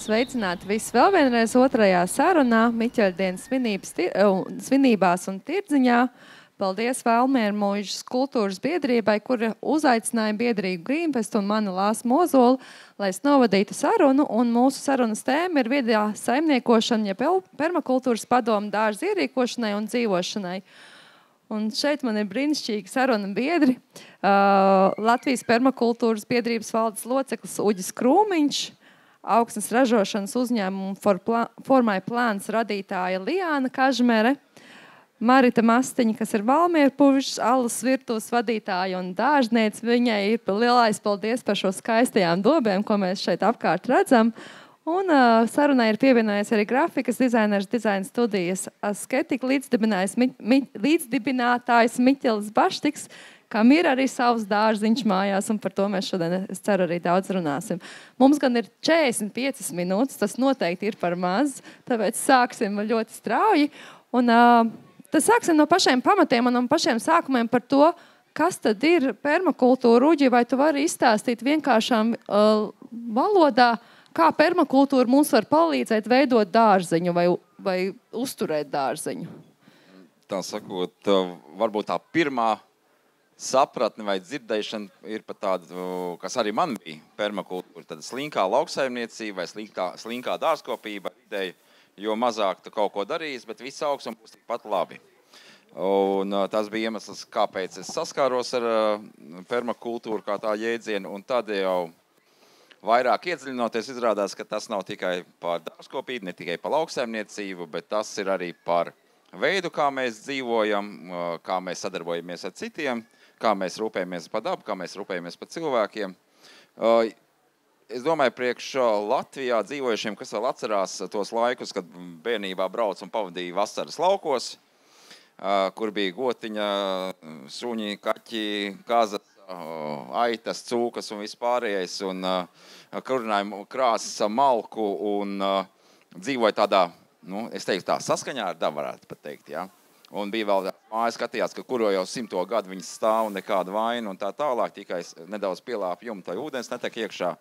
Sveicināti visi vēl vienreiz otrajā sarunā Miķeļdienas svinībās un tirdziņā. Paldies Valmieru Mūžas kultūras biedrībai, kura uzaicināja biedrību Grīnfestu un mani Lāsu Mozolu, lai es novadītu sarunu. Un mūsu sarunas tēma ir vidā saimniekošana, ja permakultūras padoma dārza ierīkošanai un dzīvošanai. Un šeit man ir brīnišķīgi saruna biedri. Latvijas permakultūras biedrības valdes loceklis Uģis Krūmiņš, augsnes ražošanas uzņēmumu Formai plāns radītāja Lijāna Kažmere, Marita Mastiņa, kas ir Valmieru Pužas alus virtuves vadītāja un dārzniece. Viņai ir lielais paldies par šo skaistajām dobēm, ko mēs šeit apkārt redzam. Un sarunai ir pievienojies arī grafikas dizainers Dizaina studijas Asketika līdzdibinātājs Miķelis Baštiks, kam ir arī savs dārziņš mājās, un par to mēs šodien, es ceru, arī daudz runāsim. Mums gan ir 45 minūtes, tas noteikti ir par maz, tāpēc sāksim ļoti strauji. Un tad sāksim no pašiem pamatiem un no pašiem sākumiem par to, kas tad ir permakultūra. Uģi, vai tu vari izstāstīt vienkāršām valodā, kā permakultūra mums var palīdzēt veidot dārziņu vai uzturēt dārziņu? Tā sakot, varbūt tā pirmā sapratne vai dzirdēšana ir pat tāda, kas arī man bija permakultūra, tad slinkā lauksaimniecība vai slinkā dārzkopība ideja, jo mazāk tu kaut ko darīs, bet viss augs un būs tikpat labi. Un tas bija iemesls, kāpēc es saskāros ar permakultūru kā tā jēdzienu, un tad jau vairāk iedziļinoties izrādās, ka tas nav tikai par dārzkopību, ne tikai par lauksaimniecību, bet tas ir arī par veidu, kā mēs dzīvojam, kā mēs sadarbojamies ar citiem, kā mēs rūpējamies par dabu, kā mēs rūpējamies par cilvēkiem. Es domāju, priekš Latvijā dzīvojušiem, kas vēl atcerās tos laikus, kad bērnībā brauc un pavadīja vasaras laukos, kur bija gotiņa, suņi, kaķi, kazas, aitas, cūkas un vispārējais, un kurinājumu krāsas malku, un dzīvoja tādā, es teiktu tā, saskaņā ar dabu varētu pat teikt, ja. Un bija vēl māja skatījās, ka kuro jau 100. gadu viņas stāv, nekāda vaina un tā tālāk, tikai nedaudz pielāp jumta, lai ūdens netek iekšā.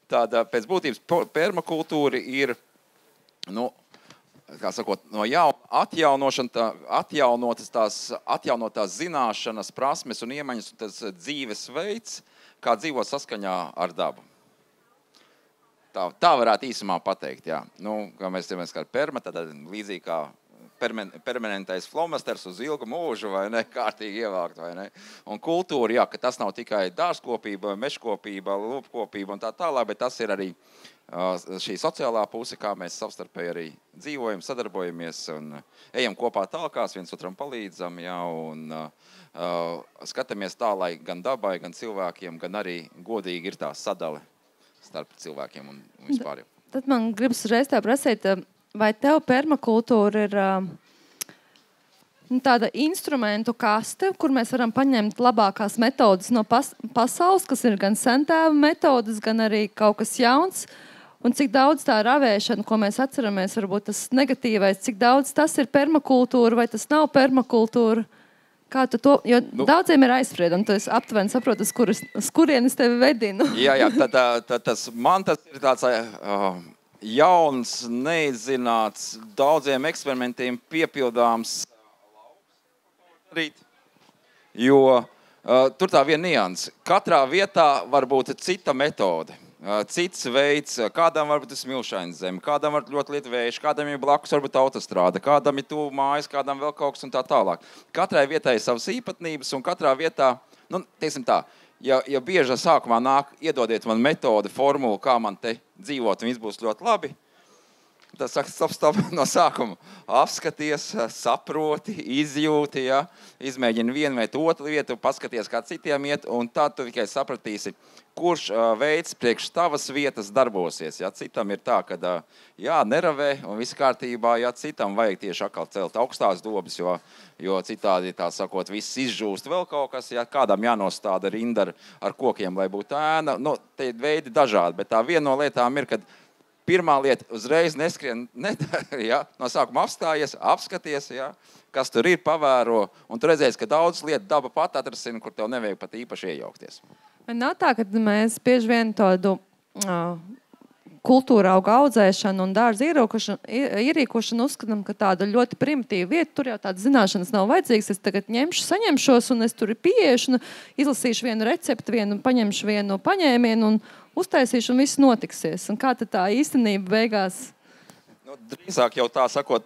Tāda pēc būtības permakultūra ir, kā sakot, no atjaunotās zināšanas, prasmes un iemaņas, un tas dzīves veids, kā dzīvot saskaņā ar dabu. Tā varētu īsumā pateikt, jā. Kā mēs ķeramies kā perma, tad līdzīgi kā permanentais flomasters uz ilgu mūžu, vai ne, kārtīgi ievākt, vai ne. Un kultūra, jā, ka tas nav tikai dārzkopība, meškopība, lūpkopība un tā tālāk, bet tas ir arī šī sociālā puse, kā mēs savstarpēji arī dzīvojam, sadarbojamies un ejam kopā talkās, viens otram palīdzam, jā, un skatāmies tā, lai gan dabai, gan cilvēkiem, gan arī godīgi ir tā sadale starp cilvēkiem un vispār. Tad man gribas uzreiz tā prasīt, vai tev permakultūra ir tāda instrumentu kaste, kur mēs varam paņemt labākās metodas no pasaules, kas ir gan sentēva metodas, gan arī kaut kas jauns, un cik daudz tā ravēšana, ko mēs atceramies, varbūt tas negatīvais, cik daudz tas ir permakultūra vai tas nav permakultūra? Kā tu to, jo daudziem ir aizspriedumi, tu esi aptuveni saproti, uz kurienes tevi vedinu. Jā, tad man tas ir tāds jauns, neizzināts, daudziem eksperimentiem piepildāms jo tur tā viena nianse. Katrā vietā var būt cita metode, cits veids, kādam varbūt ir smilšains zeme, kādam var ļoti lieta vējš, kādam ir blakus varbūt autostrāde, kādam ir tuvu mājas, kādam vēl kaut kas un tā tālāk. Katrai vietai ir savas īpatnības un katrā vietā, teiksim tā, ja bieži sākumā nāk, iedodiet man metodi, formulu, kā man te dzīvot, un viss būs ļoti labi, tas saka, stop, no sākuma apskaties, saproti, izjūti, ja? Izmēģini vienu vai otru vietu, paskaties, kā citiem iet, un tad tu tikai sapratīsi, kurš veids priekš tavas vietas darbosies. Ja? Citam ir tā, ka neravē un viss kārtībā, ja citam vajag tieši atkal celt augstās dobas, jo citādi, tā sakot, viss izžūst vēl kaut kas, ja? Kādam jānostāda rinda ar kokiem, lai būtu ēna. Te veidi dažādi, bet tā viena no lietām ir, kad pirmā lieta uzreiz neskrien, ja? No sākuma apstājies, apskaties, ja? Kas tur ir, pavēro, un tu redzēsi, ka daudz lietu daba pat atrasina, kur tev nevajag pat īpaši iejaukties. Nav tā, ka mēs bieži vien tādu kultūra auga audzēšanu un dārza ierīkošanu uzskatām, ka tāda ļoti primitīva vieta, tur jau tādas zināšanas nav vajadzīgas. Es tagad saņemšos un es tur pieiešu, un izlasīšu vienu receptu, paņemšu vienu paņēmienu un uztaisīšu un viss notiksies. Un kā tad tā īstenība beigās? Drīzāk jau tā sakot,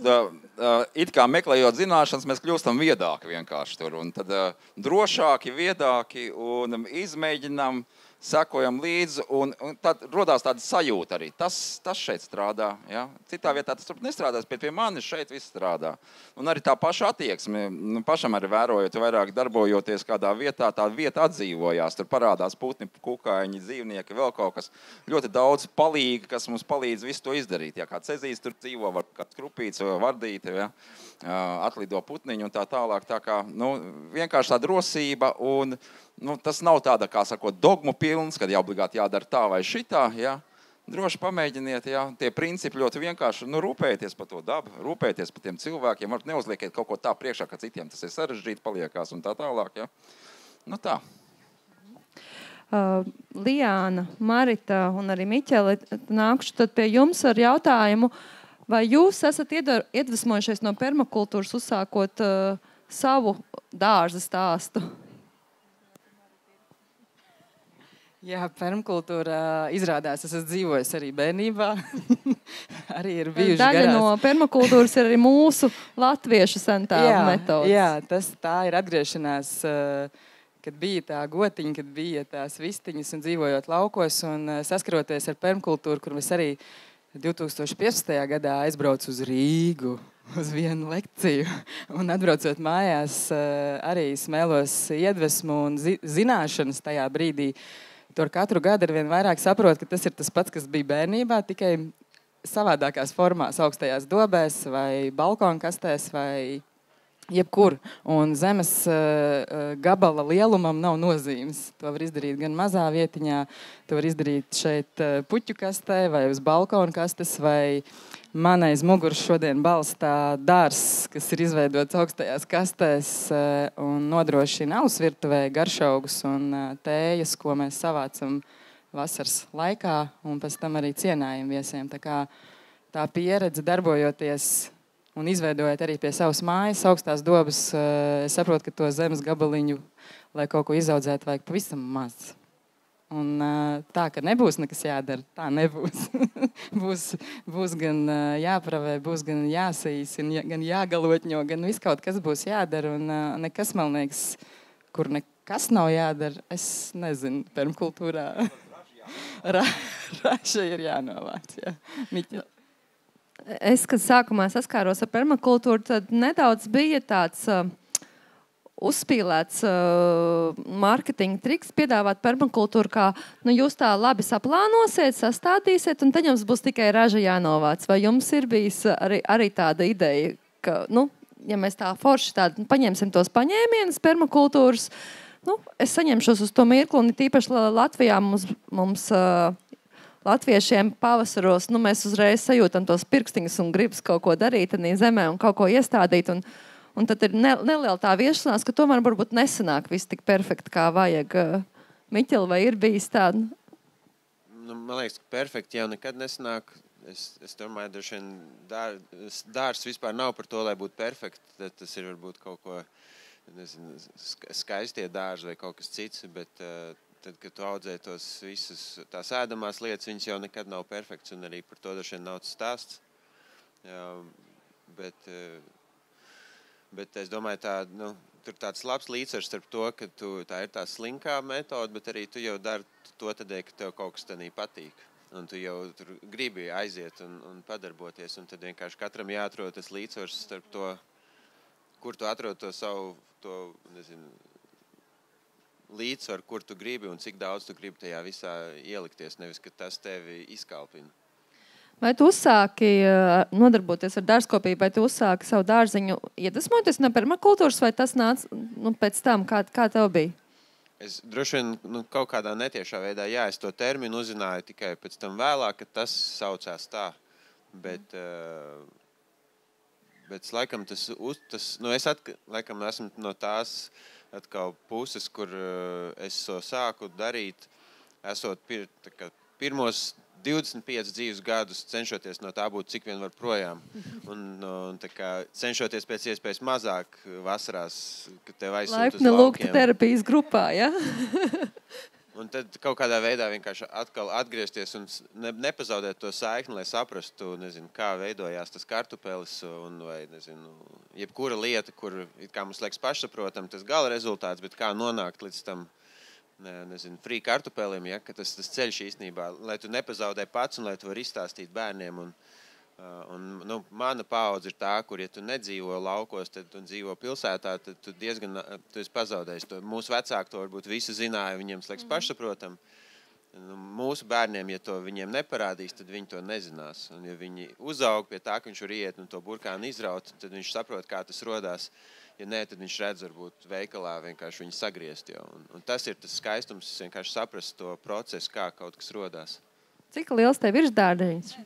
it kā meklējot zināšanas, mēs kļūstam viedāki vienkārši tur. Un tad drošāki, viedāki un izmēģinām, sekojam līdzi, un tad rodās tāda sajūta arī. Tas šeit strādā. Ja? Citā vietā tas nestrādās, bet pie manis šeit viss strādā. Un arī tā paša attieksme, pašam arī vērojot, vairāk darbojoties kādā vietā, tā vieta atdzīvojās. Tur parādās putni, kukaiņi, dzīvnieki, vēl kaut kas. Ļoti daudz palīgi, kas mums palīdz visu to izdarīt. Ja kāds ezīs tur dzīvo, var kāds krupīts vai vardīte, ja? Atlido putniņu un tā tālāk. Tā kā, vienkārši tā drosība un tas nav tāda, kā sakot, dogmu pilns, kad obligāti jādara tā vai šitā, ja? Droši pamēģiniet, ja? Tie principi ļoti vienkārši, rūpējieties par to dabu, rūpējieties par tiem cilvēkiem, varbūt neuzliekiet kaut ko tā priekšā, ka citiem tas ir sarežģīti paliekās un tā tālāk, ja? Tā. Lijāna, Marita un arī Miķele, nākšu tad pie jums ar jautājumu, vai jūs esat iedvesmojušies no permakultūras uzsākot savu dārza stāstu? Jā, permakultūra izrādās, es esmu dzīvojis arī bērnībā. Arī ir bijuši daļa garās. no permakultūras ir arī mūsu latviešu sentā metodas. Jā, tā ir atgriešanās, kad bija tā gotiņa, kad bija tās vistiņas un dzīvojot laukos un saskaroties ar permakultūru, kur mēs arī 2015. gadā aizbraucu uz Rīgu uz vienu lekciju un atbraucot mājās arī smēlos iedvesmu un zināšanas tajā brīdī. Tur katru gadu ar vien vairāk saprot, ka tas ir tas pats, kas bija bērnībā, tikai savādākās formās, augstajās dobēs vai balkonkastēs vai jebkur. Un zemes gabala lielumam nav nozīmes. To var izdarīt gan mazā vietiņā, to var izdarīt šeit puķu kastē vai uz balkona kastes vai manais muguras šodien balstā dārs, kas ir izveidots augstajās kastēs un nodrošina alus virtuvē garšaugus un tējas, ko mēs savācam vasaras laikā un pēc tam arī cienājam viesiem. Tā pieredze darbojoties un izveidojot arī pie savas mājas augstās dobas, es saprotu, ka to zemes gabaliņu, lai kaut ko izaudzētu, vajag pavisam maz. Un tā, ka nebūs nekas jādara, tā nebūs. būs gan jāpravē, būs gan jāsīs, gan jāgalotņo, gan viss kaut kas būs jādara. Un nekas, man liekas, kur nekas nav jādara, es nezinu, permakultūrā. Raša ir jānovāc, jā. Miķa. Es, kad sākumā saskāros ar permakultūru, tad nedaudz bija tāds uzspīlēts mārketinga triks piedāvāt permakultūru, kā jūs tā labi saplānosiet, sastādīsiet, un tad jums būs tikai raža jānovāc. Vai jums ir bijis arī tāda ideja, ka, ja mēs tā forši tādu paņemsim tos paņēmienus permakultūras, es saņemšos uz to mirkli, un tīpaši Latvijā mums latviešiem pavasaros, mēs uzreiz sajūtam tos pirkstiņus un gribas kaut ko darīt zemē un kaut ko iestādīt, un tad ir neliela tā viešanās, ka tomēr varbūt nesanāk viss tik perfekti, kā vajag. Miķeli, vai ir bijis tāda? Man liekas, ka perfekti jau nekad nesanāk. Es domāju, droši vien dārs vispār nav par to, lai būtu perfekti. Tas ir varbūt kaut ko, nezinu, skaistie dārzi vai kaut kas cits, bet tad, kad tu audzē tos visus tās ēdamās lietas, viņas jau nekad nav perfekts, un arī par to droši vien nav tas stāsts. Bet es domāju, tur tāds labs līdzsvars starp to, ka tā ir tā slinkā metode, bet arī tu jau dari to tādēļ, ka tev kaut kas tanī patīk. Un tu jau tur gribi aiziet un padarboties, un tad vienkārši katram jāatrod tas līdzsvars starp to, kur tu atrod to savu, nezinu, līdzsvaru, kur tu gribi un cik daudz tu gribi tajā visā ielikties, nevis, ka tas tevi izkalpina. Vai tu uzsāki nodarboties ar dārzkopību, vai tu uzsāki savu dārziņu iedvesmoties no permakultūras, vai tas nāca pēc tam, kā tev bija? Es droši vien kaut kādā netiešā veidā, es to terminu uzzināju tikai pēc tam vēlāk, ka tas saucās tā. Bet laikam es laikam esmu no tās atkal puses, kur es to sāku darīt, esot pirmos 25 dzīves gadus cenšoties no tā būt cik vien var projām. Un tā kā cenšoties pēc iespējas mazāk vasarās, kad tev aizsūt uz laukiem. Lūgta terapijas grupā, ja? Un tad kaut kādā veidā vienkārši atkal atgriezties un nepazaudēt to saikni, lai saprastu, nezinu, kā veidojās tas kartupelis vai, nezinu, jebkura lieta, kur kā mums liekas pašsaprotam, tas gala rezultāts, bet kā nonākt līdz tam, nezinu, frī kartupelim, ja, ka tas ceļš īstenībā, lai tu nepazaudē pats un lai tu vari izstāstīt bērniem. Un mana paudze ir tā, kur, ja tu nedzīvo laukos, tad tu dzīvo pilsētā, tad tu esi pazaudējis to. Mūsu vecāki to varbūt visi zināja, viņiem liekas pašsaprotam. Mūsu bērniem, ja to viņiem neparādīs, tad viņi to nezinās. Un ja viņi uzaug pie tā, ka viņš var iet un to burkānu izraut, tad viņš saprot, kā tas rodās. Ja nē, tad viņš redz, varbūt veikalā vienkārši viņu sagriezt jau. Un tas ir tas skaistums, vienkārši saprast to procesu, kā kaut kas rodās. Cik liels tev ir dārziņš?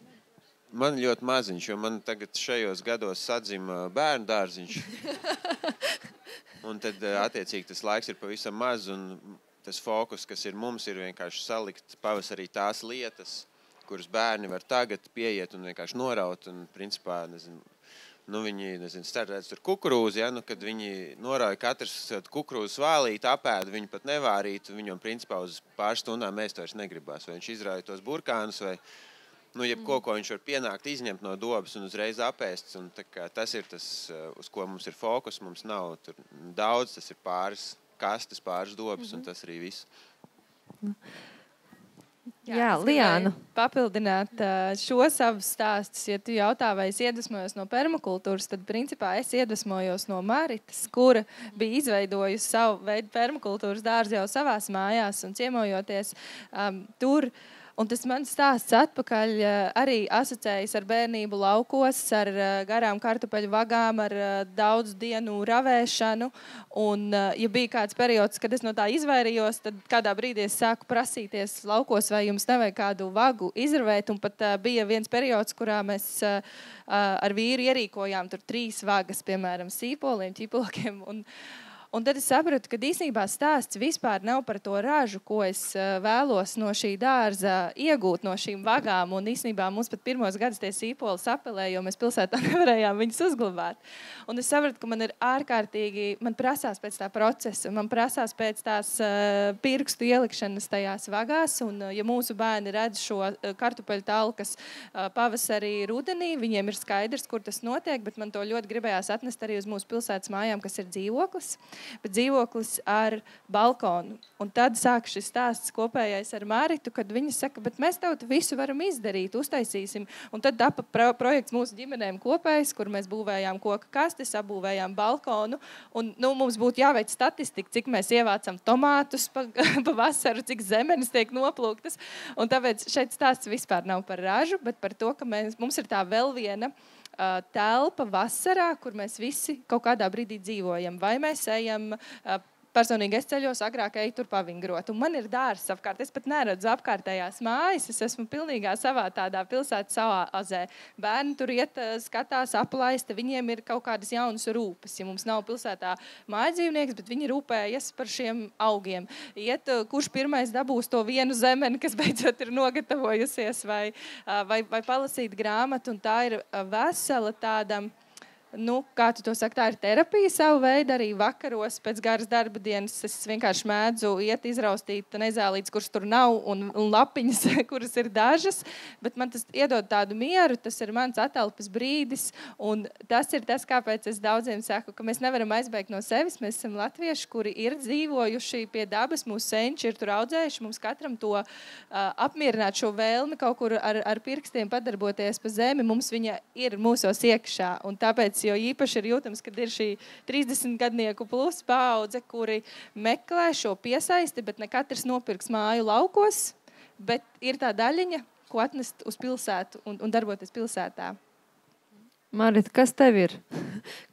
Man ļoti maziņš, jo man tagad šajos gados sadzima bērnu dārziņš. Un tad, attiecīgi, tas laiks ir pavisam maz, un tas fokus, kas ir mums, ir vienkārši salikt pavasarī tās lietas, kuras bērni var tagad pieiet un vienkārši noraut, un principā, nezinu, viņi, startēdz tur kukurūzi, ja, kad viņi norauja katrs kukurūzu svālīt, apēda, viņi pat nevārītu, viņam principā uz pāris stundām mēs vairs negribās, vai viņš izrauja tos burkānus, vai jebko, ko viņš var pienākt, izņemt no dobas un uzreiz apēsts, un tas ir tas, uz ko mums ir fokus, mums nav tur daudz, tas ir pāris kastes, pāris dobas, un tas arī viss. Jā, Liāna. Papildināt šo savus stāstus, ja tu jautā, vai es iedvesmojos no permakultūras, tad principā es iedvesmojos no Maritas, kura bija izveidojusi savu veidu permakultūras dārzu jau savās mājās un ciemojoties tur. Un tas mans stāsts atpakaļ arī asociējas ar bērnību laukos, ar garām kartupeļu vagām, ar daudz dienu ravēšanu. Un, ja bija kāds periods, kad es no tā izvairījos, tad kādā brīdī es sāku prasīties laukos, vai jums nevajag kādu vagu izravēt. Un pat bija viens periods, kurā mēs ar vīru ierīkojām tur 3 vagas, piemēram, sīpoliem, ķipokiem. Un tad es sapratu, ka īstenībā stāsts vispār nav par to ražu, ko es vēlos no šī dārza iegūt no šīm vagām. Un īstenībā mums pat pirmos gadus tie sīpoli sapelēja, jo mēs pilsētā nevarējām viņus uzglabāt. Un es sapratu, ka man ir ārkārtīgi, man prasās pēc tā procesa, man prasās pēc tās pirkstu ielikšanas tajās vagās. Un ja mūsu bērni redz šo kartupeļu talkas pavasarī, rudenī, viņiem ir skaidrs, kur tas notiek, bet man to ļoti gribējās atnest arī uz mūsu pilsētas mājām, kas ir dzīvoklis. Bet dzīvoklis ar balkonu. Un tad sāk šis stāsts kopējais ar Maritu, kad viņi saka, bet mēs tev visu varam izdarīt, uztaisīsim. Un tad tapa projekts mūsu ģimenēm kopējs, kur mēs būvējām koka kastes, apbūvējām balkonu. Un mums būtu jāveic statistika, cik mēs ievācam tomātus pa vasaru, cik zemenes tiek noplūktas. Un tāpēc šeit stāsts vispār nav par ražu, bet par to, ka mums ir tā vēl viena telpa vasarā, kur mēs visi kaut kādā brīdī dzīvojam. Vai mēs ejam, personīgi es ceļos, agrāk eju tur pavingrot. Un man ir dārzs apkārt. Es pat neredzu apkārtējās mājas. Es esmu pilnīgā savā tādā pilsētas oāzē. Bērni tur iet, skatās, aplaista. Viņiem ir kaut kādas jaunas rūpes. Ja mums nav pilsētā mājdzīvnieks, bet viņi rūpējas par šiem augiem. Iet, kurš pirmais dabūs to vienu zemeni, kas beidzot ir nogatavojusies, vai palasīt grāmatu. Un tā ir vesela tāda... kā tu to saki, tā ir terapija savu veidu, arī vakaros pēc garas darba dienas es vienkārši mēdzu iet izraustīt nezālītes, kuras tur nav, un lapiņas, kuras ir dažas, bet man tas iedod tādu mieru, tas ir mans atelpas brīdis, un tas ir tas, kāpēc es daudziem saku, ka mēs nevaram aizbēgt no sevis, mēs esam latvieši, kuri ir dzīvojuši pie dabas, mūsu senči ir tur audzējuši, mums katram to apmierināt šo vēlmi kaut kur ar pirkstiem padarboties pa zemi, mums viņa ir mūsos iekšā, un tāpēc jo īpaši ir jūtams, kad ir šī 30 gadnieku plus paudze, kuri meklē šo piesaisti, bet ne katrs nopirks māju laukos, bet ir tā daļiņa, ko atnest uz pilsētu un darboties pilsētā. Marita, kas tev ir?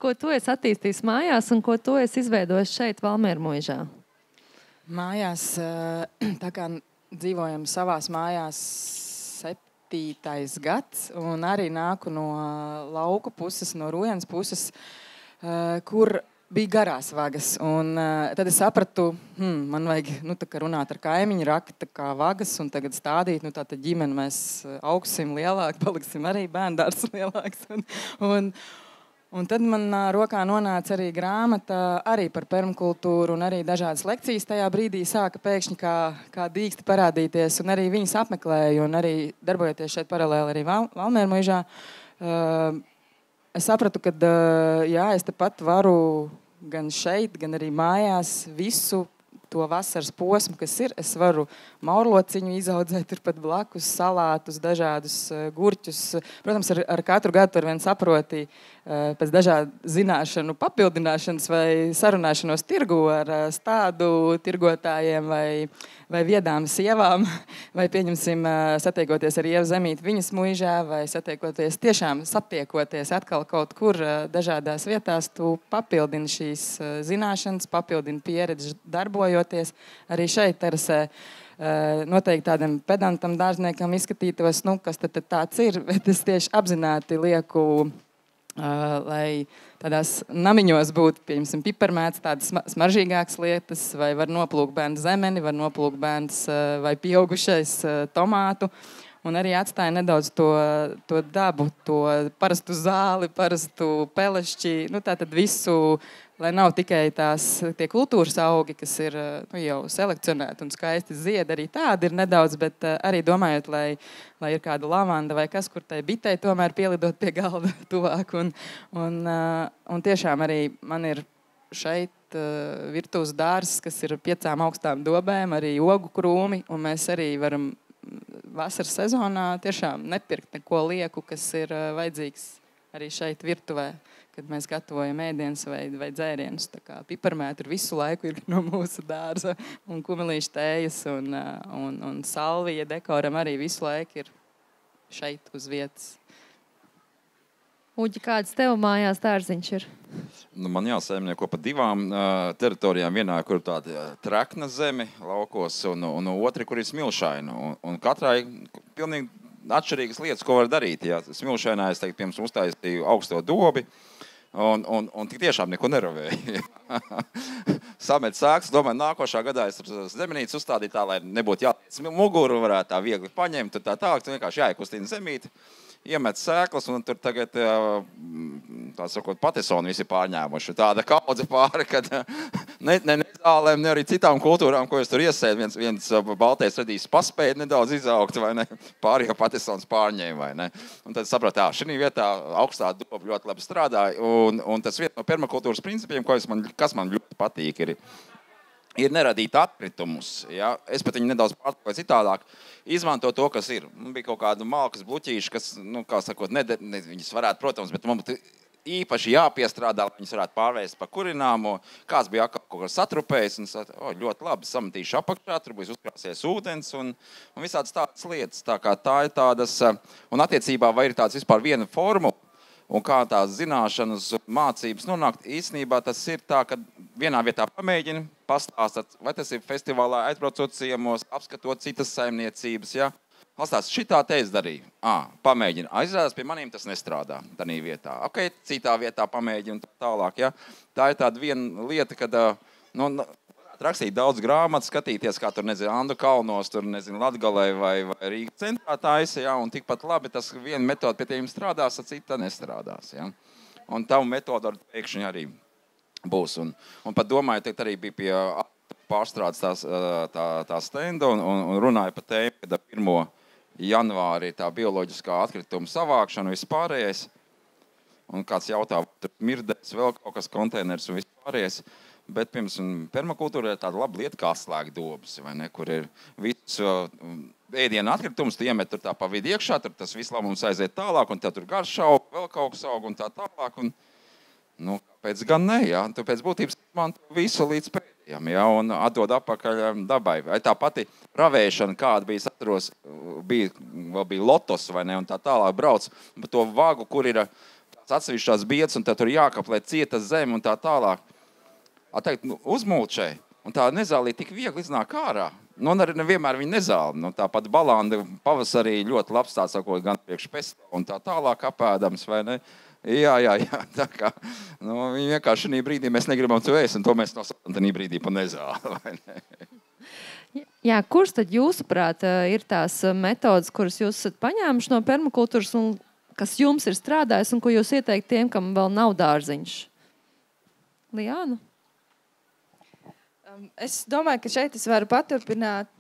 Ko tu esi attīstījis mājās un ko tu esi izveidojis šeit Valmiermuižā? Mājās, tā kā dzīvojam savās mājās 7. gads, un arī nāku no lauku puses, no Rujens puses, kur bija garās vagas. Un tad es sapratu, man vajag tā kā runāt ar kaimiņu, rakt tā kā vagas un tagad stādīt. Tātad ģimeni mēs augsim lielāk, paliksim arī bērndārs lielāks. Un tad man rokā nonāca arī grāmata arī par permakultūru un arī dažādas lekcijas tajā brīdī sāka pēkšņi kā dīksti parādīties. Un arī viņas apmeklēju un arī darbojoties šeit paralēli arī Valmiermuižā. Es sapratu, ka es tepat varu gan šeit, gan arī mājās visu to vasaras posmu, kas ir. Es varu maurlociņu izaudzēt turpat blakus, salātus, dažādus gurķus. Protams, ar katru gadu ar vien saproti pēc dažādu zināšanu papildināšanas vai sarunāšanos tirgu ar stādu tirgotājiem vai viedām sievām, vai pieņemsim satiekoties ar Ievu Zemīti viņas muižā, vai satiekoties atkal kaut kur dažādās vietās, tu papildini šīs zināšanas, papildini pieredzi darbojoties. Arī šeit terasē noteikti tādam pedantam dārzniekam izskatītos, kas tad tāds ir, bet es tieši apzināti lieku, lai tādās namiņos būtu, pieņemsim, piparmēts, tādas smaržīgākas lietas, vai var noplūkt bērns zemeni, var noplūkt bērns vai pieaugušais tomātu, un arī atstāja nedaudz to dabu, to parastu zāli, parastu pelešķi, tātad visu, lai nav tikai tie kultūras augi, kas ir jau selekcionēti un skaisti zied, arī tādi ir nedaudz, bet arī domājot, lai ir kāda lavanda vai kas, kur tai bitei tomēr pielidot pie galda tuvāk. Un tiešām arī man ir šeit virtuves dārzs, kas ir 5 augstām dobēm, arī ogu krūmi, un mēs arī varam vasaras sezonā tiešām nepirkt neko lieku, kas ir vajadzīgs arī šeit virtuvē, kad mēs gatavojam ēdienas vai dzērienus. Tā kā piparmēti visu laiku ir no mūsu dārza, un kumelīša tējas un salvija dekoram arī visu laiku ir šeit uz vietas. Uģi, kāds tev mājās dārziņš ir? Man jāsaimnieko pa 2 teritorijām. Vienā, kur tāda trakna zeme laukos, un otri, kur ir smilšaina. Un katrai pilnīgi atšķirīgas lietas, ko var darīt. Ja. Smilšainā es teiktu, pirms uztaisīju augsto dobi, un tik tiešām neko neravēju. Samet sāks, domāju, nākošā gadā es zemenītes uzstādīju tā, lai nebūtu jātiec muguru, varētu tā viegli paņemt, tā tālāk, tu vienkārši jāiekustina zemīti, iemet sēklas, un tur tagad, tā sakot, patesoni visi pārņēmuši. Tāda kaudze pāri, kad ne zālēm, ne arī citām kultūrām, ko es tur iesēju, viens baltais radījis paspēja nedaudz izaugt, vai ne, pāri jau patesons pārņēma, vai ne. Un tad sapratu, šī vietā augstā doba ļoti labi strādāja, un tas viens no permakultūras principiem, kas man ļoti patīk, ir neradīt atkritumus. Ja? Es pat viņu nedaudz pārtulkoju citādāk. Izmanto to, kas ir. Man bija kaut kāda malkas bluķīša, kas, kā sakot, viņas varētu, protams, bet man būtu īpaši jāpiestrādā, lai viņas varētu pārvērst par kurināmo. Kāds bija kaut kā satrupējis, un ļoti labi samatīšu apakšā, tur būs uzkrāsies ūdens un visādas tādas lietas. Tā kā tā ir tādas, un attiecībā vai ir tāds vispār viena formula, un kā tās zināšanas mācības nonākt, īstenībā tas ir tā, ka vienā vietā pamēģini, pastāstat, vai tas ir festivālā aizbraucot ciemos, apskatot citas saimniecības, ja? Pastāst, šitā te es darīju. Pamēģini. Aizrādās pie maniem, tas nestrādā tādā vietā. Ok, citā vietā pamēģini un tālāk, ja? Tā ir tāda viena lieta, kad, rakstīt daudz grāmatu, skatīties, kā tur, Andu kalnos, tur, Latgalē vai Rīgas centrā taisa, ja, un tikpat labi tas viena metode pie tiem strādās, a cita nestrādās, ja. Un tavu metodu pēkšņi arī būs. Un pat domāju, ka arī bija pie pārstrādes tā stenda un runāja par tēmu, kad 1. janvārī tā bioloģiskā atkrituma savākšana vispārējais, un kāds jautā, tur mirdēs vēl kaut kas konteineris un vispārējais. Bet, piemēram, permakultūra ir tāda laba lieta kā slēgdobas, vai ne, kur ir viss ēdienu atkritumus, tu iemet tur tā pa vidu iekšā, tur tas viss labums aiziet tālāk, un tev tur garš aug, vēl kaut kas aug un tā tālāk, un, kāpēc gan ne, ja, tu pēc būtības man visu līdz pēdējām, ja, un atdod atpakaļ dabai. Vai tā pati ravēšana, kāda bija, es atceros, vēl bija lotos, vai ne, un tā tālāk brauc, pa to vagu, kur ir atsevišķās bietas, un tad tur jākaplē cieta zeme un tā tālāk. Teikt, uzmulčē, un tā nezālī tik viegli iznāk ārā. Un arī nevienmēr viņa nezāli. Tāpat balanda pavasarī ļoti labs, tā sakot, gan priekš pesta un tā tālāk apēdams, vai ne? Jā. Tā kā, viņi vienkārši šī brīdī mēs negribam to ēst, un to mēs nosaucam tajā brīdī pa nezāli, vai ne? Jā, kuras tad jūsuprāt ir tās metodas, kuras jūs esat paņēmuši no permakultūras un kas jums ir strādājis un ko jūs ieteikt tiem, kam vēl nav dārziņš? Liāna? Es domāju, ka šeit es varu paturpināt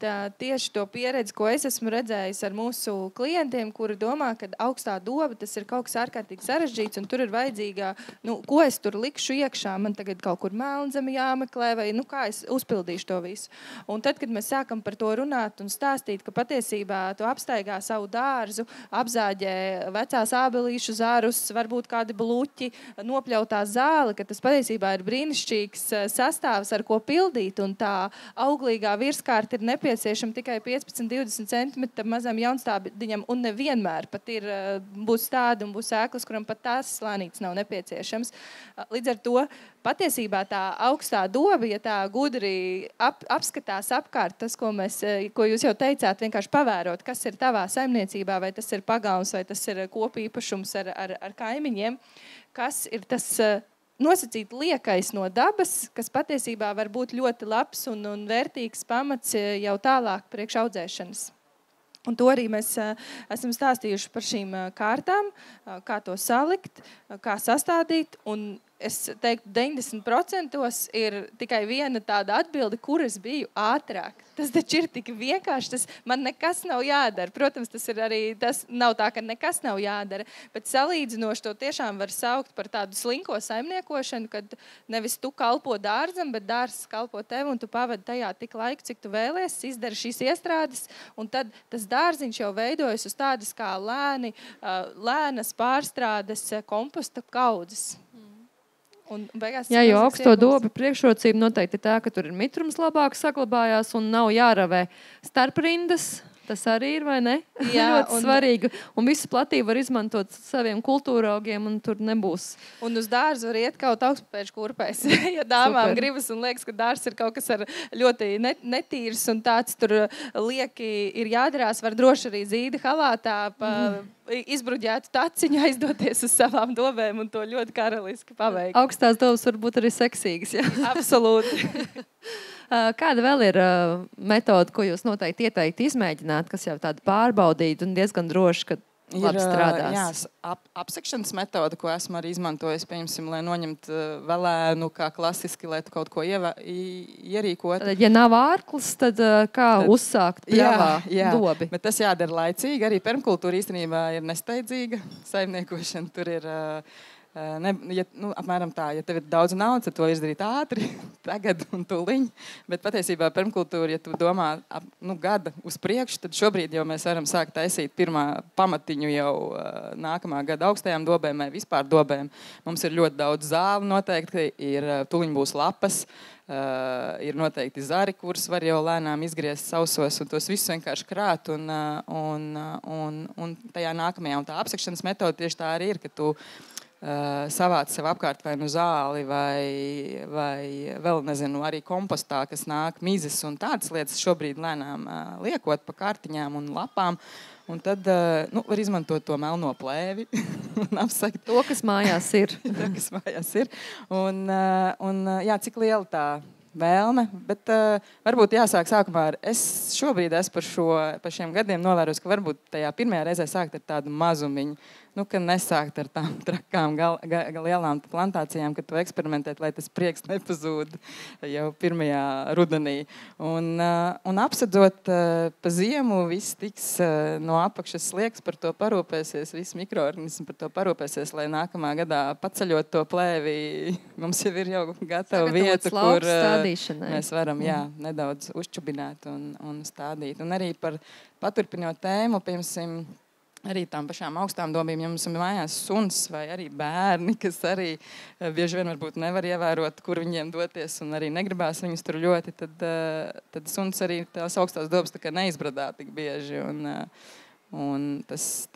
tieši to pieredzi, ko es esmu redzējis ar mūsu klientiem, kuri domā, ka augstā doba tas ir kaut kas ārkārtīgi sarežģīts un tur ir vajadzīga, ko es tur likšu iekšā, man tagad kaut kur melnzemi jāmeklē vai kā es uzpildīšu to visu. Un tad, kad mēs sākam par to runāt un stāstīt, ka patiesībā tu apstaigā savu dārzu, apzāģē vecās ābelīšu zarus, varbūt kādi bluķi, nopļautā zāle, ka tas patiesībā ir brīnišķīgs sastāvs, ar ko pildīt. Un tā auglīgā virskārta ir nepieciešama tikai 15-20 centimetri mazam jaunstādiņam, un nevienmēr pat būs tādi un būs ēklas, kuram pat tās slānītes nav nepieciešams. Līdz ar to patiesībā tā augstā doba, ja tā gudri apskatās apkārt, tas, ko jūs jau teicāt, vienkārši pavērot, kas ir tavā saimniecībā, vai tas ir pagalms, vai tas ir kopīpašums ar kaimiņiem, kas ir tas nosacīt liekais no dabas, kas patiesībā var būt ļoti labs un vērtīgs pamats jau tālāk priekš audzēšanas. Un to arī mēs esam stāstījuši par šīm kārtām, kā to salikt, kā sastādīt. Un es teiktu, 90% ir tikai viena tāda atbilde, kur es biju ātrāk. Tas taču ir tik vienkārši, man nekas nav jādara. Protams, tas nav tā, ka nekas nav jādara, bet salīdzinoši to tiešām var saukt par tādu slinko saimniekošanu, kad nevis tu kalpo dārzam, bet dārzs kalpo tev, un tu pavadi tajā tik laiku, cik tu vēlies, izdari šīs iestrādes, un tad tas dārziņš jau veidojas uz tādas kā lēnas pārstrādes komposta kaudzes. Jā, jo augsto dobu priekšrocība noteikti ir tā, ka tur ir mitrums labāk saglabājās un nav jāravē starprindas. Tas arī ir, vai ne? Jā, ļoti svarīgi. Un visu platību var izmantot saviem kultūraugiem, un tur nebūs. Un uz dārzu var iet kaut augstpēču kurpēs. Ja dāmām gribas un liekas, ka dārs ir kaut kas ar ļoti netīrs un tāds tur lieki ir jādarās, var droši arī zīda halātā izbruģētu taciņu aizdoties uz savām dobēm un to ļoti karaliski paveikt. Augstās dobas var būt arī seksīgas, jā. Absolūti. Kāda vēl ir metode, ko jūs noteikti ieteikti izmēģināt, kas jau tāda pārbaudīta un diezgan droši, ka labi strādās? Jā, apsekšanas metode, ko esmu arī izmantojis, pieņemsim, lai noņemt velēnu, kā klasiski, lai tu kaut ko ierīkot. Tad, ja nav ārklis, tad kā uzsākt pļavā dobi? Bet tas jādara laicīgi. Arī permakultūra īstenībā ir nesteidzīga saimniekošana. Tur ir... apmēram tā, ja tev ir daudz naudas, tad to izdarīt ātri, tagad un tūliņ. Bet patiesībā permakultūra, ja tu domā gada uz priekšu, tad šobrīd jau mēs varam sākt taisīt pirmā pamatiņu jau nākamā gada augstajām dobēm vai vispār dobēm. Mums ir ļoti daudz zāli noteikti, tūliņ būs lapas, ir noteikti zari, kurus var jau lēnām izgriezt sausos un tos visus vienkārši krāt. Un tajā nākamajā un tā apsekšanas metode tieši tā arī ir, ka tu savāc sev apkārt vai nu zāli vai vēl, nezinu, arī kompostā, kas nāk mizes un tādas lietas šobrīd lēnām liekot pa kārtiņām un lapām. Un tad var izmantot to melno plēvi un apsakt to, kas mājās ir. Un jā, cik liela tā vēlme, bet varbūt jāsāk sākumā ar, es šobrīd par šiem gadiem novērojos, ka varbūt tajā pirmajā reizē sākt ar tādu mazumiņu, ka nesākt ar tām trakām lielām plantācijām, ka tu eksperimentēt, lai tas prieks nepazūd jau pirmajā rudenī. Un apsadzot pa ziemu, viss tiks no apakšas sliegs, par to parūpēsies, viss mikroorganismi par to parūpēsies, lai nākamā gadā paceļot to plēvi, mums jau ir jau gatava vieta, kur mēs varam nedaudz uzčubināt un stādīt. Un arī par paturpinot tēmu, piemēram, arī tām pašām augstām dobīm, ja mums ir mājās suns vai arī bērni, kas arī bieži vien varbūt nevar ievērot, kur viņiem doties un arī negribās viņus tur ļoti, tad suns arī tās augstās dobas tā kā neizbradā tik bieži. Un tas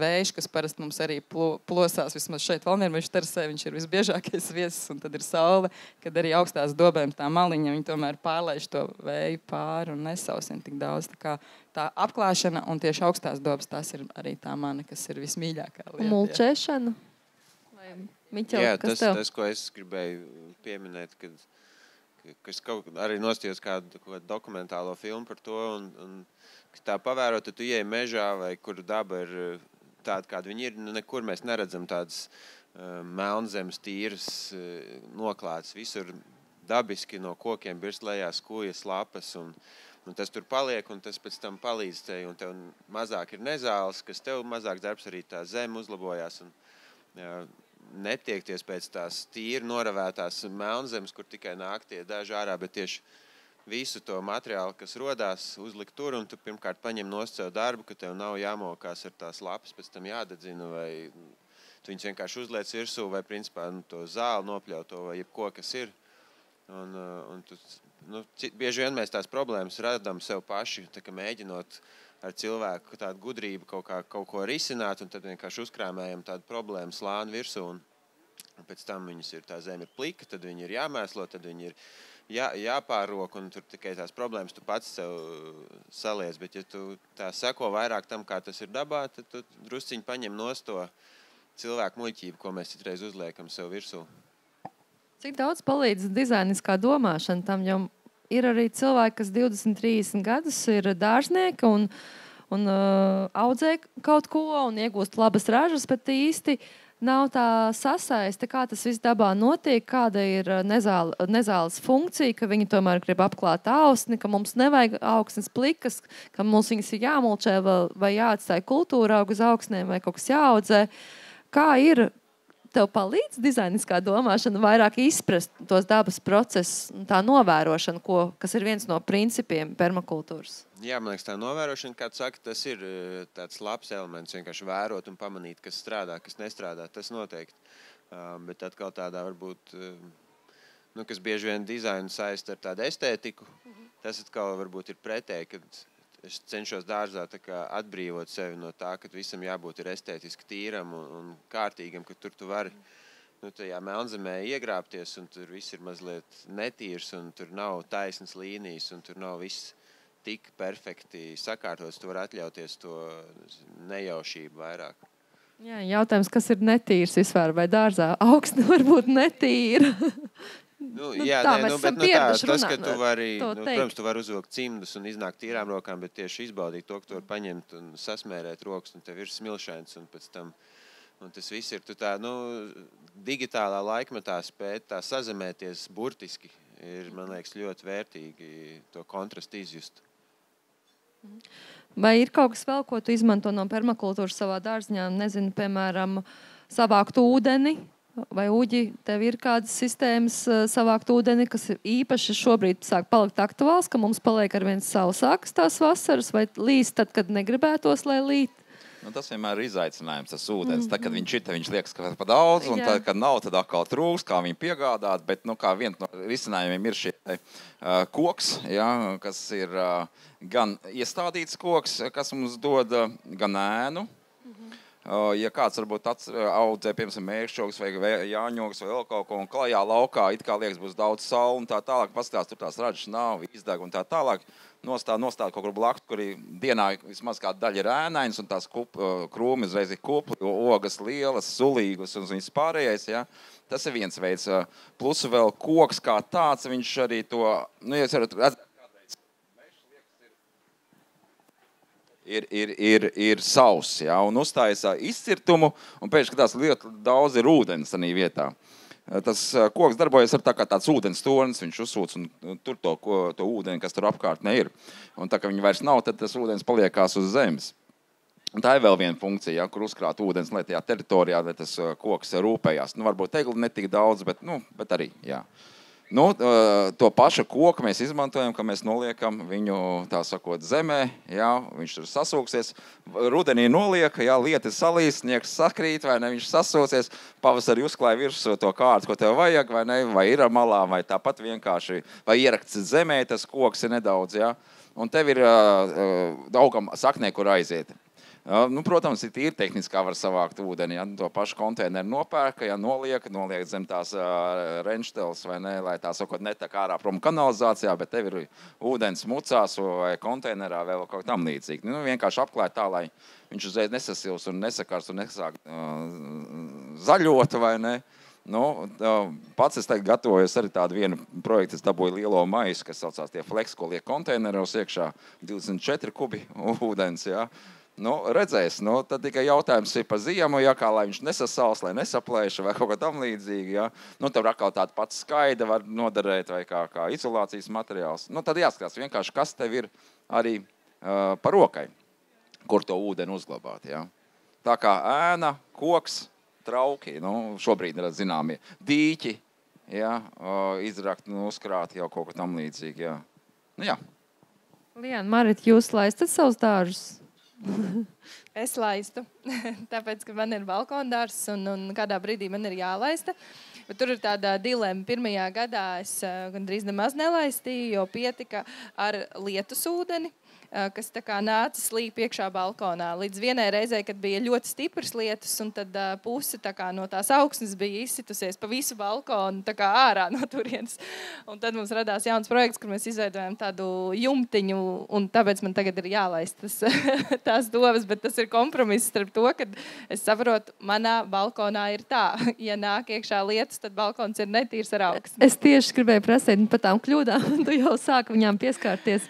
vējš, kas parasti mums arī plosās, vismaz šeit Valmiermeža terasē, viņš ir visbiežākais viesis, un tad ir saule, kad arī augstās dobēm tā maliņa, viņi tomēr pārlaiž to vēju pāri un nesausina tik daudz. Tā apklāšana un tieši augstās dobas, tās ir arī tā mana, kas ir vismīļākā lieta. Mulčēšana? Miķel, Jā, kas tev? tas, ko es gribēju pieminēt, ka es arī nostījos kādu dokumentālo filmu par to, un tā pavērot, tad tu ieej mežā, vai kur daba ir tāda, kāda viņi ir, nekur mēs neredzam tādas melnzemes tīras noklātas, visur dabiski no kokiem birst lejā skūjas, lapas, un tas tur paliek, un tas pēc tam palīdz tev, un tev mazāk ir nezāles, kas tev mazāk darbs, arī tā zeme uzlabojās, un netiekties pēc tās tīri noravētās melnzemes, kur tikai nāk tie daži ārā, bet tieši visu to materiālu, kas rodās, uzlikt tur, un tu pirmkārt paņem nost sev darbu, ka tev nav jāmokās ar tās lapas, pēc tam jādedzina, vai tu viņus vienkārši uzliec virsū, vai principā to zāli nopļauto, vai jebko, kas ir. Un tu, bieži vien mēs tās problēmas radam sev paši, tā kā mēģinot ar cilvēku tādu gudrību kaut ko risināt, un tad vienkārši uzkrāmējam tādu problēmu slāni virsū, un pēc tam tā zeme ir plika, tad viņi ir jāmēslo, tad viņi ir jāpārrok, un tur tikai tās problēmas tu pats sev saliec, bet ja tu tā seko vairāk tam, kā tas ir dabā, tad tu drusciņi paņem nost to cilvēku muļķību, ko mēs citreiz uzliekam sev virsū. Cik daudz palīdz dizainiskā domāšana tam, jo ir arī cilvēki, kas 20-30 gadus ir dārznieki un audzē kaut ko un iegūst labas ražas, bet īsti nav tā sasaiste, kā tas viss dabā notiek, kāda ir nezāles funkcija, ka viņi tomēr grib apklāt ausni, ka mums nevajag augsnes plikas, ka mums viņas ir jāmulčē vai jāatstāja kultūra aug uz augsnēm vai kaut kas jāaudzē. Kā ir? Tev palīdz dizainiskā domāšana vairāk izprast tos dabas procesus un tā novērošana, kas ir viens no principiem permakultūras? Jā, man liekas, tā novērošana, kā tu saki, tas ir tāds labs elements, vienkārši vērot un pamanīt, kas strādā, kas nestrādā, tas noteikti. Bet atkal tādā varbūt, kas bieži vien dizainu saist ar tādu estētiku, tas atkal varbūt ir pretēji, kad es cenšos dārzā atbrīvot sevi no tā, ka visam jābūt ir estētiski tīram un kārtīgam, ka tur tu vari tajā melnzemē iegrābties, un tur viss ir mazliet netīrs, un tur nav taisnas līnijas, un tur nav viss tik perfekti sakārtots, tu vari atļauties to nejaušību vairāk. Jā, jautājums, kas ir netīrs vispār, vai dārzā augsne var būt netīra? Jā, tā, tas, ka tu vari, protams, tu vari uzvilkt cimdus un iznākt tīrām rokām, bet tieši izbaudīt to, ka tu vari paņemt un sasmērēt rokas, un tev ir smilšains, un pēc tam, un tas viss ir, tu tā, digitālā laikmetā spēt tā sazemēties burtiski, ir, man liekas, ļoti vērtīgi to kontrastu izjust. Vai ir kaut kas vēl, ko tu izmanto no permakultūras savā dārziņā, nezinu, piemēram, savākt ūdeni? Vai Uģi, tev ir kādas sistēmas savākt ūdeni, kas īpaši šobrīd sāk palikt aktuāls, ka mums paliek arvien sausākas tās vasaras, vai līst tad, kad negribētos, lai līt? Tas vienmēr ir izaicinājums, tas ūdens. Tad, kad viņš ir, viņš liekas, ka pa daudz, un tad, kad nav, tad atkal trūks, kā viņu piegādāt, bet, kā viens no risinājumiem ir šie koks, ja, kas ir gan iestādīts koks, kas mums dod gan ēnu. Ja kāds varbūt audzē, piemēram, mērkšķogas vai jāņogas vai vēl kaut ko, un klajā laukā it kā liekas būs daudz saule un tā tālāk, paskatās, tur tās ražas nav, izdeg un tā tālāk, nostāda kaut kur blakus, kur dienā vismaz kāda daļa ir ēnains un tās krūmi uzreiz ir kupli, ogas lielas, sulīgas un viss pārējais, ja. Tas ir viens veids. Plus vēl koks kā tāds, viņš arī to, ja es varu redzēt, ir sauss, ja, un uzstājas izcirtumu, un pēc skatās ļoti daudz ir ūdens tādā vietā. Tas koks darbojas ar tāds ūdens tornis, viņš uzsūc un tur to ūdeni, kas tur apkārtnē ir. Un tā, ka viņi vairs nav, tad tas ūdens paliekās uz zemes. Un tā ir vēl viena funkcija, ja, kur uzkrāt ūdens, lai tajā teritorijā, lai tas koks rūpējās. Varbūt tegli ne tik daudz, bet arī, jā. To pašu koku mēs izmantojam, ka mēs noliekam viņu, tā sakot, zemē, jā, viņš tur sasūksies, rudenī noliek, jā, lieti salīs, sniegs sakrīt, vai ne, viņš sasūsies, pavasarī uzklāja virsū to kārtu, ko tev vajag, vai ne, vai ir malā, vai tāpat vienkārši, vai ierakts zemē, tas koks ir nedaudz, jā, un tev ir augam saknē, kur aiziet. Protams, ir tīri tehniskā var savākt ūdeni, ja to pašu konteineru nopērka, ja noliek zem tās renšteles, vai ne, lai tā sakot netek ārā prom kanalizācijā, bet tev ir ūdens mucās vai konteinerā vēl kaut tam līdzīgi. Vienkārši apklāt tā, lai viņš uzreiz nesasils un nesakars un nesāk zaļot, vai ne. Pats es tagad gatavojos arī tādu vienu projektu, es dabūju lielo maisu, kas saucās tie flex, ko liek konteineros iekšā, 24 kubi ūdens, jā. Redzēs, tad tikai jautājums ir par ziemu, jā, kā lai viņš nesasals, lai nesaplēša vai kaut kā tam līdzīgi, jā. Tev atkal tāda pats skaida var noderēt vai kā izolācijas materiāls. Tad jāskatās vienkārši, kas tev ir arī par rokai, kur to ūdeni uzglabāt, jā. Tā kā ēna, koks, trauki, šobrīd ir zināmie dīķi, jā, izrakt, uzkrāt jau kaut ko tam līdzīgi, jā. Jā. Liana, Marita, jūs laistat savus dāržus? Es laistu, tāpēc, ka man ir balkondārs un kādā brīdī man ir jālaista. Bet tur ir tāda dilema. Pirmajā gadā es gandrīz nemaz nelaistīju, jo pietika ar lietus ūdeni, kas tā kā nāca slīp iekšā balkonā. Līdz vienai reizei, kad bija ļoti stiprs lietus, un tad puse tā kā no tās augsnes bija izsitusies pa visu balkonu, tā kā ārā no turienes. Un tad mums radās jauns projekts, kur mēs izveidojam tādu jumtiņu, un tāpēc man tagad ir jālaist tās dovas, bet tas ir kompromiss starp to, ka es saprotu, manā balkonā ir tā. Ja nāk iekšā lietus, tad balkons ir netīrs ar augsni. Es tieši gribēju prasīt par tām kļūdām, un tu jau sāki viņām pieskārties.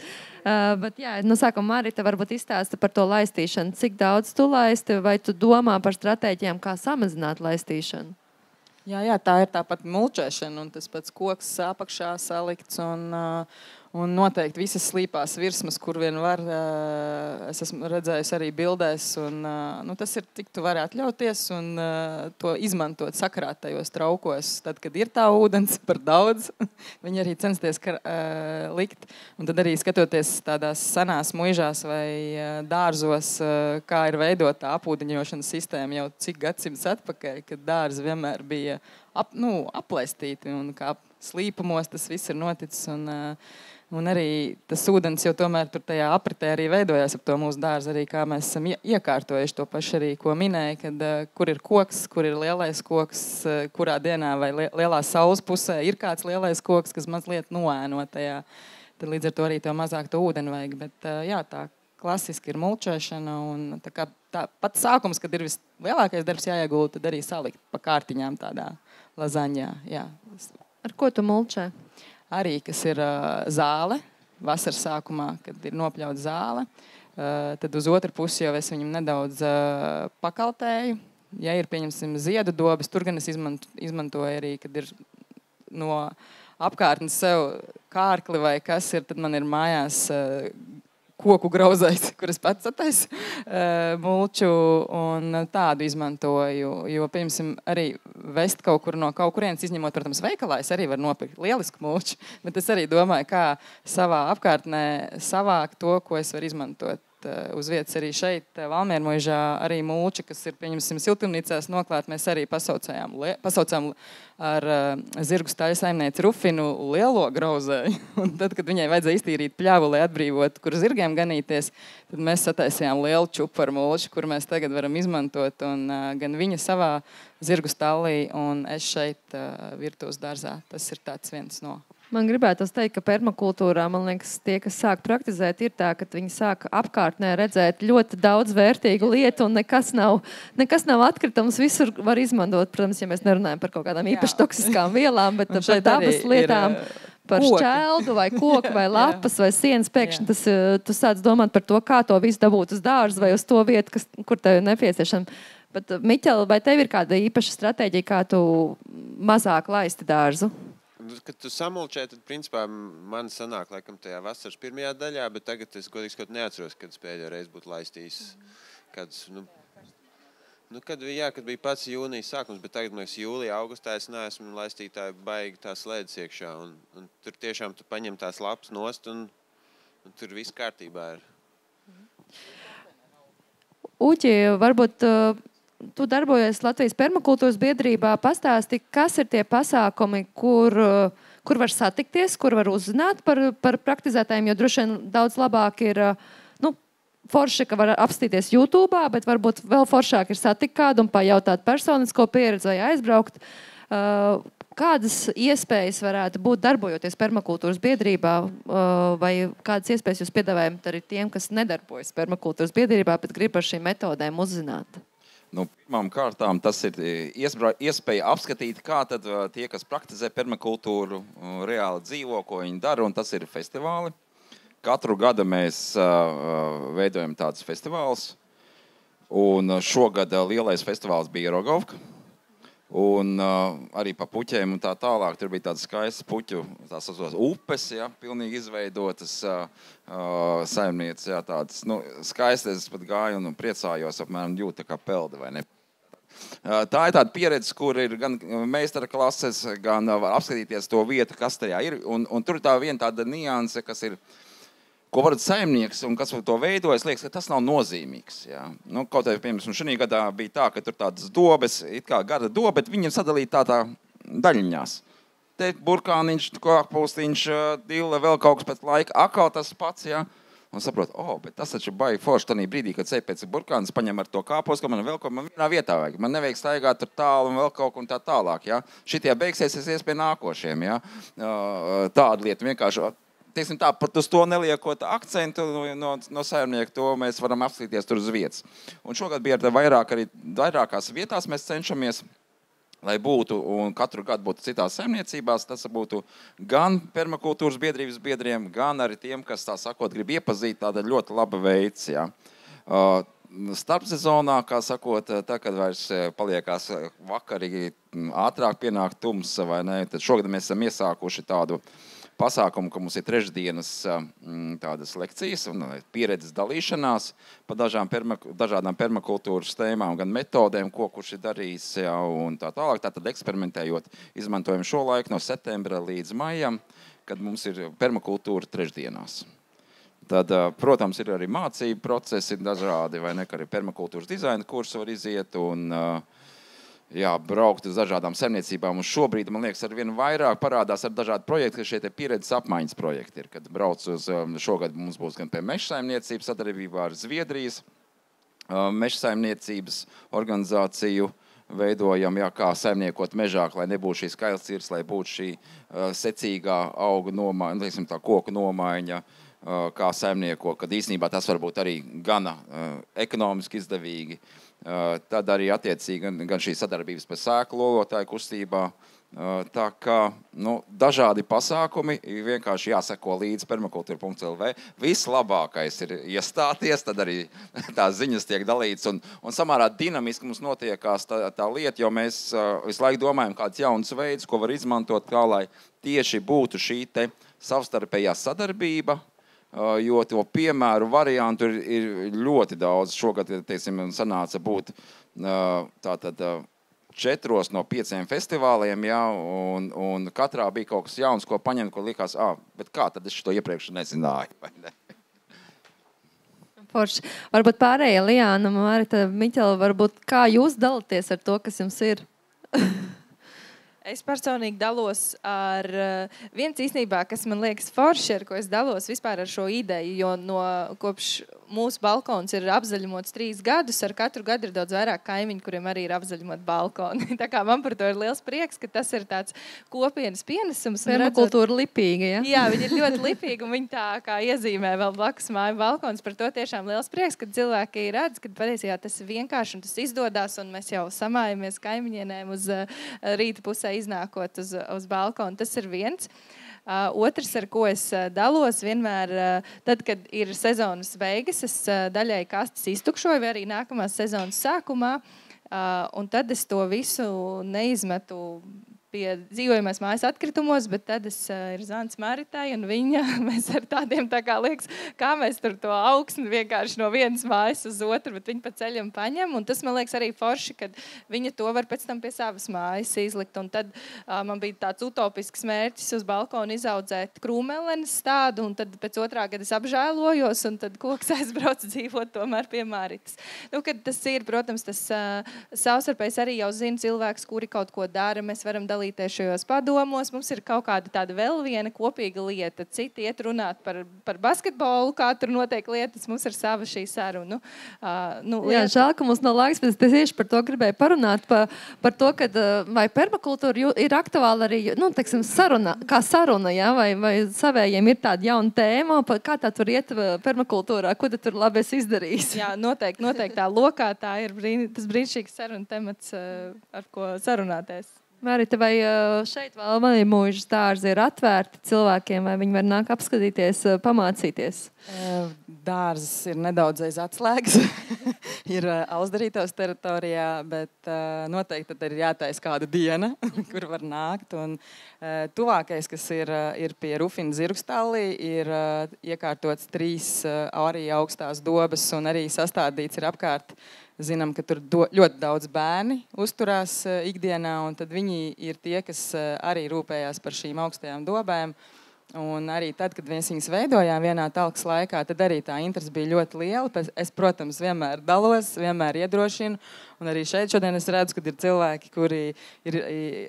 Bet jā, sākumā Marita varbūt izstāsta par to laistīšanu. Cik daudz tu laisti, vai tu domā par stratēģijām, kā samazināt laistīšanu? Jā, tā ir tāpat mulčēšana, un tas pats koks apakšā salikts, un noteikti visas slīpās virsmas, kur vien var. Es esmu redzējis arī bildēs, un tas ir, cik tu vari atļauties un to izmantot sakrātajos traukos. Tad, kad ir tā ūdens par daudz, viņi arī censties likt. Un tad arī skatoties tādās senās muižās vai dārzos, kā ir veidota apūdeņošanas sistēma jau cik gadsimts atpakaļ, kad dārzi vienmēr bija aplaistīti un kā slīpumos tas viss ir noticis. Un arī tas ūdens jau tomēr tur tajā apritē arī veidojās ap to mūsu dārzu, arī kā mēs esam iekārtojuši to pašu arī, ko minēja, kad kur ir koks, kur ir lielais koks, kurā dienā vai lielā saules pusē ir kāds lielais koks, kas mazliet noēno tajā. Tad līdz ar to arī to mazāk to ūdeni vajag. Bet jā, tā klasiski ir mulčēšana un tā pats sākums, kad ir vislielākais darbs jāiegulda, tad arī salikt pa kārtiņām tādā lazaņā. Jā. Ar ko tu mulčē? Arī, kas ir zāle, vasaras sākumā, kad ir nopļauta zāle, tad uz otru pusi jau es viņam nedaudz pakaltēju. Ja ir, pieņemsim, ziedu dobes, tur gan es izmantoju arī, kad ir no apkārtnes sev kārkli vai kas ir, tad man ir mājās koku grauzais, kur es pats attaisu mulču un tādu izmantoju, jo, piemēram, arī vest kaut kur no kaut kurienes izņemot, protams, veikalā, es arī varu nopirkt lielisku mulču, bet es arī domāju, kā savā apkārtnē savākt to, ko es varu izmantot uz vietas. Arī šeit Valmiermuižā arī mulča, kas ir, pieņemsim, siltumnīcās noklāt, mēs arī pasaucām ar zirgu staļu saimnieci Rufinu lielo grauzēju. Un tad, kad viņai vajadzēja iztīrīt pļavu, lai atbrīvotu, kur zirgiem ganīties, tad mēs sataisījām lielu čupu ar mulču, kur mēs tagad varam izmantot. Un gan viņa savā zirgu stallī un es šeit virtuves dārzā. Tas ir tāds viens no. Man gribētos teikt, ka permakultūrā, man liekas, tie, kas sāk praktizēt, ir tā, ka viņi sāk apkārtnē redzēt ļoti daudz vērtīgu lietu un nekas nav atkrитums, visur var izmantot. Protams, ja mēs nerunājam par kaut kādām īpaši toksiskām vielām, bet par dabas lietām, par šķeldu vai koku vai lapas vai sienas, pēkšņi tu sāc domāt par to, kā to visu dabūt uz dārzu vai uz to vietu, kur tev ir nepieciešama. Bet, Miķel, vai tev ir kāda īpaša stratēģija, kā tu mazāk laisti dārzu? Kad tu samulčē, tad principā man sanāk laikam tajā vasaras pirmajā daļā, bet tagad es godīgi skot neatceros, kad es pēdējo reizi būtu laistījis kāds, kad bija pats jūnijas sākums, bet tagad, man liekas, jūlijā, augustā es neesmu laistītāji baigi tās slēdes iekšā, un tur tiešām tu paņem tās lapas nost, un tur viss kārtībā ir. Uģi, varbūt tu darbojies Latvijas permakultūras biedrībā. Pastāsti, kas ir tie pasākumi, kur var satikties, kur var uzzināt par praktizētājiem, jo droši vien daudz labāk ir forši, ka var apstīties YouTube, bet varbūt vēl foršāk ir satikt kādu un pajautāt personisko pieredzi vai aizbraukt. Kādas iespējas varētu būt darbojoties permakultūras biedrībā, vai kādas iespējas jūs piedāvājat arī tiem, kas nedarbojas permakultūras biedrībā, bet grib par šīm metodēm uzzināt? Nu, pirmām kārtām tas ir iespēja apskatīt, kā tad tie, kas praktizē permakultūru, reāli dzīvo, ko viņi dara, un tas ir festivāli. Katru gadu mēs veidojam tādus festivālus, un šogad lielais festivāls bija Rogovka, un arī pa puķiem un tā tālāk. Tur bija tādas skaistas puķu, tās upes, ja, pilnīgi izveidotas saimnieces, ja, tādas, nu, skaistas, es pat gāju un priecājos, apmēram jūtu kā peldi, vai ne? Tā ir tāda pieredze, kur ir gan meistara klases, gan var apskatīties to vietu, kas tajā ir, un tur tā viena tāda nianse, kas ir, ko varat saimnieks un kas to veidojas, liekas, ka tas nav nozīmīgs. Jā. Nu, kaut arī, piemēram, šī gadā bija tā, ka tur tādas dobes, it kā gara doba, bet viņiem sadalīja tā daļiņās. Te burkāniņš, kāpūstiņš, dille, vēl kaut kas pēc laika, akal tas pats, jā. Un saprot, bet tas taču baigi forši tanī brīdī, kad ceļ pēc burkānas, paņem ar to kāpos, ka man vēl kaut man vienā vietā vajag. Man nevajag staigāt tur tālu un vēl kaut un tā tālāk, jā. Šitie beigsies, es iespēju nākošiem, jā. Tāda lieta vienkārši... Teiksim tā, pat uz to neliekot akcentu no saimnieka, to mēs varam apskatīties tur uz vietas. Un šogad bija vairākās vietās mēs cenšamies, lai būtu, un katru gadu būtu citās saimniecībās, tas būtu gan permakultūras biedrības biedriem, gan arī tiem, kas, tā sakot, grib iepazīt, tāda ļoti laba veids, jā. Starpsezonā, kā sakot, tā, kad vairs paliekās vakari ātrāk pienāk tums, vai ne, tad šogad mēs esam iesākuši tādu pasākumu, ka mums ir trešdienas tādas lekcijas un pieredzes dalīšanās pa dažādām permakultūras tēmām, gan metodēm, ko kurš ir darījis, jā, un tā tālāk. Tātad eksperimentējot, izmantojam šo laiku no septembra līdz maijam, kad mums ir permakultūra trešdienās. Tad, protams, ir arī mācību procesi dažādi, vai ne, ka arī permakultūras dizaina kursu var iziet un jā, braukt uz dažādām saimniecībām, un šobrīd, man liekas, ar vien vairāk parādās ar dažādi projekti, ka šie te pieredzes apmaiņas projekti ir, kad brauc uz, šogad mums būs gan pie meža saimniecības sadarbībā ar Zviedrijas meža saimniecības organizāciju, veidojam, jā, kā saimniekot mežā, lai nebūtu šī skailcīrs, lai būtu šī secīgā auga nomaiņa, teiksim, tā koku nomaiņa, kā saimnieko, kad īstenībā tas var būt arī gana ekonomiski izdevīgi. Tad arī attiecīgi gan šī sadarbības par sēklu lolotāju kustībā. Tā kā dažādi pasākumi vienkārši jāseko līdz permakultūra.lv. Vislabākais ir iestāties, tad arī tās ziņas tiek dalītas un samērā dinamiski mums notiekās tā lieta, jo mēs visu laiku domājam kāds jauns veids, ko var izmantot, kā lai tieši būtu šī te savstarpējā sadarbība, jo to piemēru variantu ir ļoti daudz. Šogad, teiksim, sanāca būt tātad 4 no 5 festivāliem, jā, un katrā bija kaut kas jauns, ko paņemt, ko likās, bet kā tad es šo iepriekš nezināju, vai ne? Forši. Varbūt pārējie, Lijāna, Marita, Miķela, varbūt kā jūs dalāties ar to, kas jums ir? Es personīgi dalos ar viens īstenībā, kas man liekas forši, ar ko es dalos vispār ar šo ideju, jo kopš mūsu balkons ir apzaļumots 3 gadus, ar katru gadu ir daudz vairāk kaimiņu, kuriem arī ir apzaļumot balkoni. Tā kā man par to ir liels prieks, ka tas ir tāds kopienas pienesums. Permakultūra lipīga, ja? Jā, viņi ir ļoti lipīgi un viņi tā kā iezīmē vēl blakus māju balkons. Par to tiešām liels prieks, kad cilvēki redz, ka patiesībā tas ir vienkārši un tas izdodās un mēs jau samājamies kaimiņienēm uz rīta pusē iznākot uz balkonu. Tas ir viens. Otrs, ar ko es dalos, vienmēr, tad, kad ir sezonas beigas, es daļai kastes iztukšoju, vai arī nākamās sezonas sākumā, un tad es to visu neizmetu pie dzīvojamās mājas atkritumos, bet tad ir zvans Maritai un viņa, mēs ar tādiem tā kā liekas, kā mēs tur to augsni vienkārši no vienas mājas uz otru, bet viņa pa ceļam paņem, un tas man liekas arī forši, kad viņa to var pēc tam pie savas mājas izlikt, un tad man bija tāds utopisks mērķis uz balkonu izaudzēt krūmelenes stādu, un tad pēc 2. gada es apžēlojos, un tad koks aizbrauc dzīvot tomēr pie Maritas. Kad tas ir, protams, tas savstarpējs arī jau zina cilvēks, kuri kaut ko dara, mēs varam dalīties dalīties šajos padomos. Mums ir kaut kāda tāda vēl viena kopīga lieta. Citi iet runāt par basketbolu, kā tur notiek lietas. Mums ir sava šī saruna. Jā, žēl, ka mums nav laiks, bet es tieši par to gribēju parunāt, par to, ka vai permakultūra ir aktuāla arī, teiksim, kā saruna, ja? vai savējiem ir tāda jauna tēma, kā tā tur iet permakultūrā, ko tu tur labi esi izdarījis? Jā, noteikti tā lokā, tā ir tas brīnišķīgs saruna temats, ar ko sarunāties. Marita, vai šeit Valmieru mūžas dārzi ir atvērti cilvēkiem, vai viņi var nākt apskatīties, pamācīties? Dārzs ir nedaudz aiz atslēgas. Ir Ausdarītavas teritorijā, bet noteikti tad ir jātaisa kāda diena, kur var nākt. Un tuvākais, kas ir pie Rufina zirgstallī, ir iekārtots 3 arī augstās dobas un arī sastādīts ir apkārt. Zinām, ka tur ļoti daudz bērni uzturās ikdienā, un tad viņi ir tie, kas arī rūpējās par šīm augstajām dobēm. Un arī tad, kad mēs viņus veidojām vienā talkas laikā, tad arī tā interese bija ļoti liela. Es, protams, vienmēr dalos, vienmēr iedrošinu. Un arī šeit šodien es redzu, ka ir cilvēki,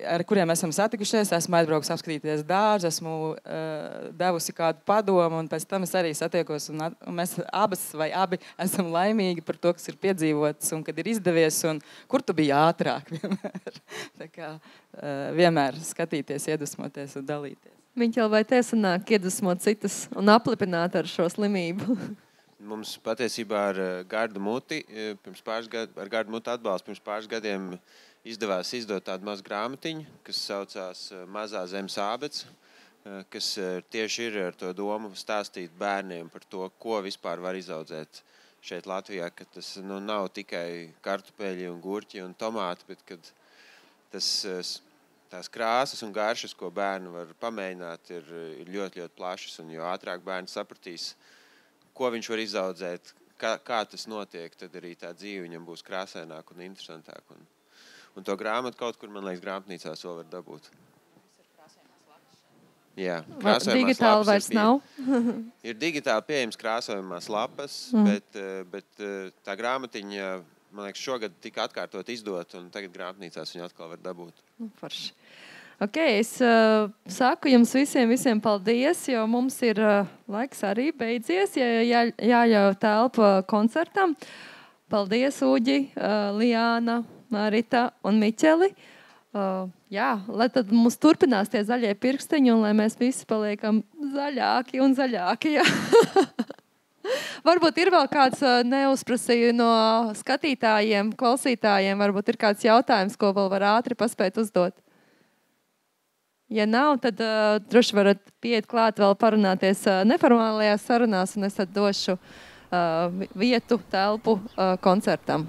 ar kuriem esam satikušies. Esmu aizbraukusi apskatīties dārzu, esmu devusi kādu padomu, un pēc tam es arī satiekos. Un mēs abi esam laimīgi par to, kas ir piedzīvots un kad ir izdevies, un kur tu biji ātrāk vienmēr. Tā kā vienmēr skatīties, iedvesmoties un dalīties. Miķel, vai te sanāk iedvesmot citus un aplipināt ar šo slimību? Mums patiesībā ar Gardu muti atbalstu pirms pāris gadiem izdevās izdot tādu mazu grāmatiņu, kas saucās Mazā zemes ābets, kas tieši ir ar to domu stāstīt bērniem par to, ko vispār var izaudzēt šeit Latvijā, ka tas nav tikai kartupeļi un gurķi un tomāti, bet kad tās krāsas un garšas, ko bērni var pamēģināt, ir ļoti, ļoti plašas. Un jo ātrāk bērni sapratīs, ko viņš var izaudzēt, kā tas notiek, tad arī tā dzīve viņam būs krāsaināk un interesantāk. Un to grāmatu kaut kur, man liekas, grāmatnīcās vēl var dabūt. Jā, digitāli vairs nav? Ir digitāli pieejams krāsojumās lapas, bet tā grāmatiņa, man liekas, šogad tika atkārtot izdot, un tagad grāmatnīcās viņu atkal var dabūt. Forši. Es saku jums visiem paldies, jo mums ir laiks arī beidzies, jāļauj telpa koncertam. Paldies, Uģi, Lijāna, Marita un Miķeli. Lai tad mums turpinās tie zaļie pirksteņi, un lai mēs visi paliekam zaļāki un zaļāki. Varbūt ir vēl kāds neuzprasīja no skatītājiem, klausītājiem, varbūt ir kāds jautājums, ko vēl var ātri paspēt uzdot. Ja nav, tad droši varat pieiet klāt vēl parunāties neformālajās sarunās, un es tad došu vietu, telpu koncertam.